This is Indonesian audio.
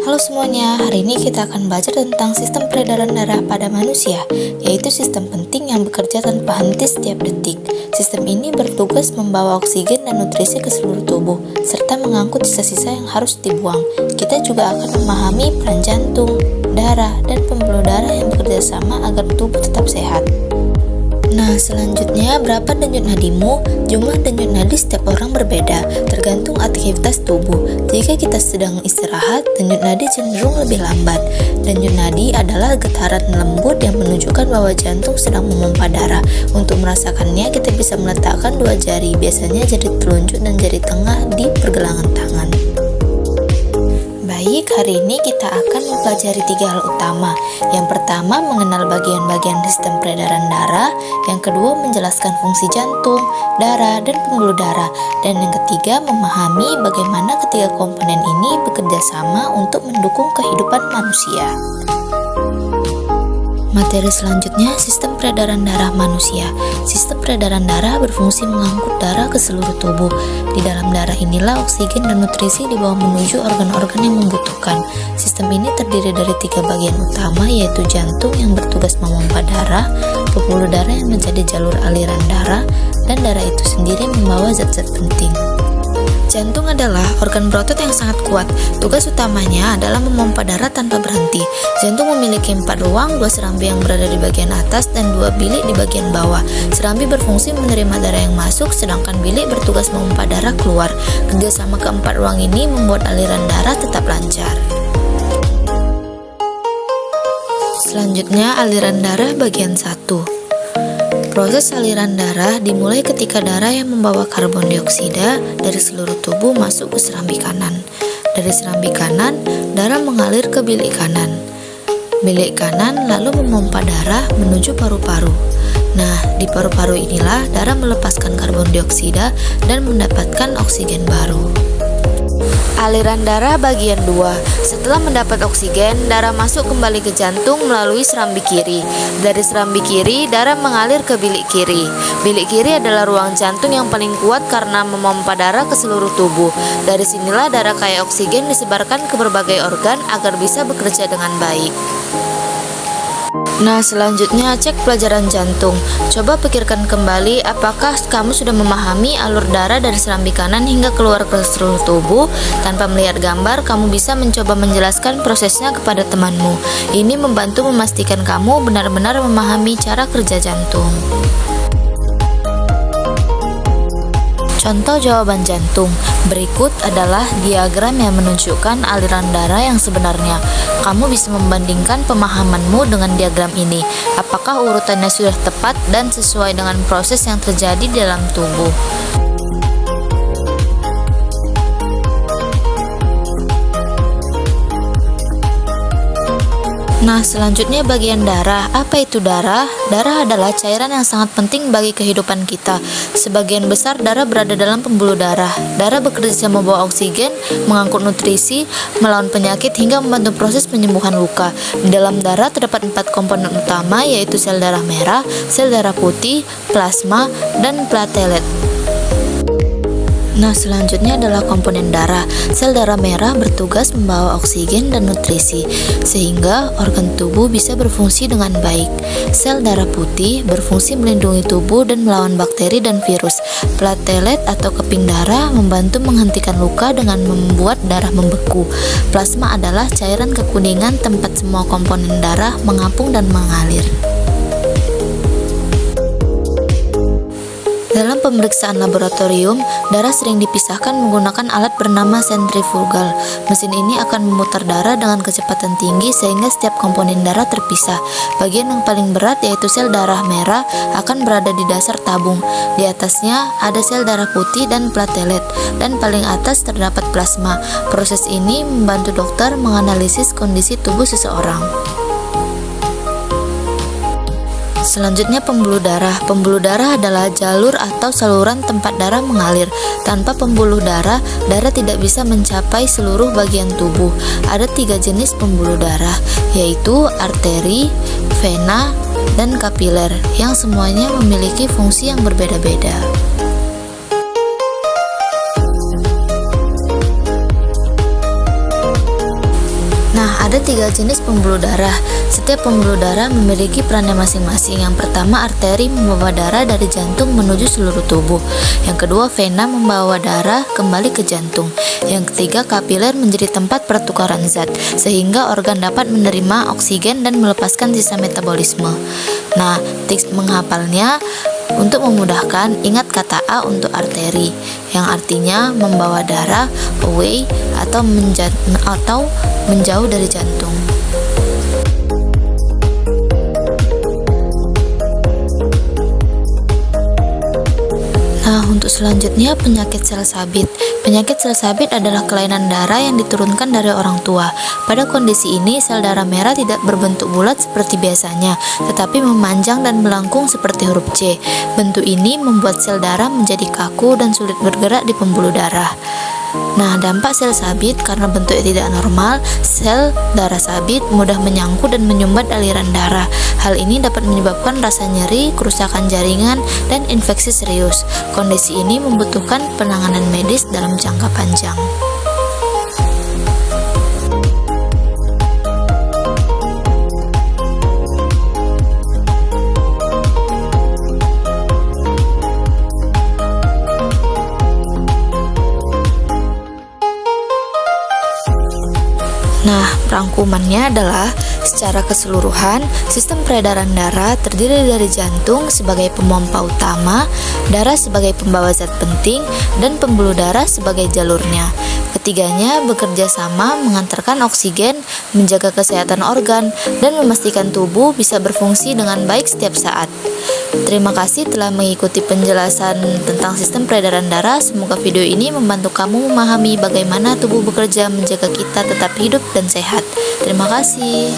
Halo semuanya, hari ini kita akan belajar tentang sistem peredaran darah pada manusia, yaitu sistem penting yang bekerja tanpa henti setiap detik. Sistem ini bertugas membawa oksigen dan nutrisi ke seluruh tubuh, serta mengangkut sisa-sisa yang harus dibuang. Kita juga akan memahami peran jantung, darah, dan pembuluh darah yang bekerja sama agar tubuh tetap sehat. Nah, selanjutnya, berapa denyut nadimu? Jumlah denyut nadi setiap orang berbeda, tergantung aktivitas tubuh. Jika kita sedang istirahat, denyut nadi cenderung lebih lambat. Denyut nadi adalah getaran lembut yang menunjukkan bahwa jantung sedang memompa darah. Untuk merasakannya, kita bisa meletakkan dua jari, biasanya jari telunjuk dan jari tengah di pergelangan tangan. Baik, hari ini kita akan mempelajari 3 hal utama. Yang pertama, mengenal bagian-bagian sistem peredaran darah. Yang kedua, menjelaskan fungsi jantung, darah, dan pembuluh darah. Dan yang ketiga, memahami bagaimana ketiga komponen ini bekerja sama untuk mendukung kehidupan manusia. Materi selanjutnya, sistem peredaran darah manusia. Sistem peredaran darah berfungsi mengangkut darah ke seluruh tubuh. Di dalam darah inilah oksigen dan nutrisi dibawa menuju organ-organ yang membutuhkan. Sistem ini terdiri dari 3 bagian utama, yaitu jantung yang bertugas memompa darah, pembuluh darah yang menjadi jalur aliran darah, dan darah itu sendiri membawa zat-zat penting. Jantung adalah organ berotot yang sangat kuat. Tugas utamanya adalah memompa darah tanpa berhenti. Jantung memiliki 4 ruang, 2 serambi yang berada di bagian atas dan 2 bilik di bagian bawah. Serambi berfungsi menerima darah yang masuk, sedangkan bilik bertugas memompa darah keluar. Kerjasama keempat ruang ini membuat aliran darah tetap lancar. Selanjutnya, aliran darah bagian 1. Proses aliran darah dimulai ketika darah yang membawa karbon dioksida dari seluruh tubuh masuk ke serambi kanan. Dari serambi kanan, darah mengalir ke bilik kanan. Bilik kanan lalu memompa darah menuju paru-paru. Nah, di paru-paru inilah darah melepaskan karbon dioksida dan mendapatkan oksigen baru. Aliran darah bagian 2. Setelah mendapat oksigen, darah masuk kembali ke jantung melalui serambi kiri. Dari serambi kiri, darah mengalir ke bilik kiri. Bilik kiri adalah ruang jantung yang paling kuat karena memompa darah ke seluruh tubuh. Dari sinilah darah kaya oksigen disebarkan ke berbagai organ agar bisa bekerja dengan baik. Nah, selanjutnya cek pelajaran jantung. Coba pikirkan kembali, apakah kamu sudah memahami alur darah dari serambi kanan hingga keluar ke seluruh tubuh? Tanpa melihat gambar, kamu bisa mencoba menjelaskan prosesnya kepada temanmu. Ini membantu memastikan kamu benar-benar memahami cara kerja jantung. Contoh jawaban jantung. Berikut adalah diagram yang menunjukkan aliran darah yang sebenarnya. Kamu bisa membandingkan pemahamanmu dengan diagram ini. Apakah urutannya sudah tepat dan sesuai dengan proses yang terjadi di dalam tubuh? Nah, selanjutnya bagian darah. Apa itu darah? Darah adalah cairan yang sangat penting bagi kehidupan kita. Sebagian besar darah berada dalam pembuluh darah. Darah bekerja membawa oksigen, mengangkut nutrisi, melawan penyakit hingga membantu proses penyembuhan luka. Di dalam darah terdapat 4 komponen utama, yaitu sel darah merah, sel darah putih, plasma, dan platelet. Nah, selanjutnya adalah komponen darah. Sel darah merah bertugas membawa oksigen dan nutrisi, sehingga organ tubuh bisa berfungsi dengan baik. Sel darah putih berfungsi melindungi tubuh dan melawan bakteri dan virus. Platelet atau keping darah membantu menghentikan luka dengan membuat darah membeku. Plasma adalah cairan kekuningan tempat semua komponen darah mengapung dan mengalir. Dalam pemeriksaan laboratorium, darah sering dipisahkan menggunakan alat bernama sentrifugal. Mesin ini akan memutar darah dengan kecepatan tinggi sehingga setiap komponen darah terpisah. Bagian yang paling berat, yaitu sel darah merah, akan berada di dasar tabung. Di atasnya ada sel darah putih dan platelet, dan paling atas terdapat plasma. Proses ini membantu dokter menganalisis kondisi tubuh seseorang. Selanjutnya pembuluh darah. Pembuluh darah adalah jalur atau saluran tempat darah mengalir. Tanpa pembuluh darah, darah tidak bisa mencapai seluruh bagian tubuh. Ada 3 jenis pembuluh darah, yaitu arteri, vena, dan kapiler, yang semuanya memiliki fungsi yang berbeda-beda. Nah, ada 3 jenis pembuluh darah. Setiap pembuluh darah memiliki perannya masing-masing. Yang pertama, arteri membawa darah dari jantung menuju seluruh tubuh. Yang kedua, vena membawa darah kembali ke jantung. Yang ketiga, kapiler menjadi tempat pertukaran zat, sehingga organ dapat menerima oksigen dan melepaskan sisa metabolisme. Nah, tips menghafalnya, untuk memudahkan, ingat kata A untuk arteri, yang artinya membawa darah away atau menjauh dari jantung. Nah, untuk selanjutnya penyakit sel sabit. Penyakit sel sabit adalah kelainan darah yang diturunkan dari orang tua. Pada kondisi ini, sel darah merah tidak berbentuk bulat seperti biasanya, tetapi memanjang dan melengkung seperti huruf C. Bentuk ini membuat sel darah menjadi kaku dan sulit bergerak di pembuluh darah. Nah, dampak sel sabit karena bentuknya tidak normal, sel darah sabit mudah menyangkut dan menyumbat aliran darah. Hal ini dapat menyebabkan rasa nyeri, kerusakan jaringan, dan infeksi serius. Kondisi ini membutuhkan penanganan medis dalam jangka panjang. Nah, rangkumannya adalah secara keseluruhan, sistem peredaran darah terdiri dari jantung sebagai pemompa utama, darah sebagai pembawa zat penting, dan pembuluh darah sebagai jalurnya. Ketiganya bekerja sama mengantarkan oksigen, menjaga kesehatan organ, dan memastikan tubuh bisa berfungsi dengan baik setiap saat. Terima kasih telah mengikuti penjelasan tentang sistem peredaran darah. Semoga video ini membantu kamu memahami bagaimana tubuh bekerja menjaga kita tetap hidup dan sehat. Terima kasih.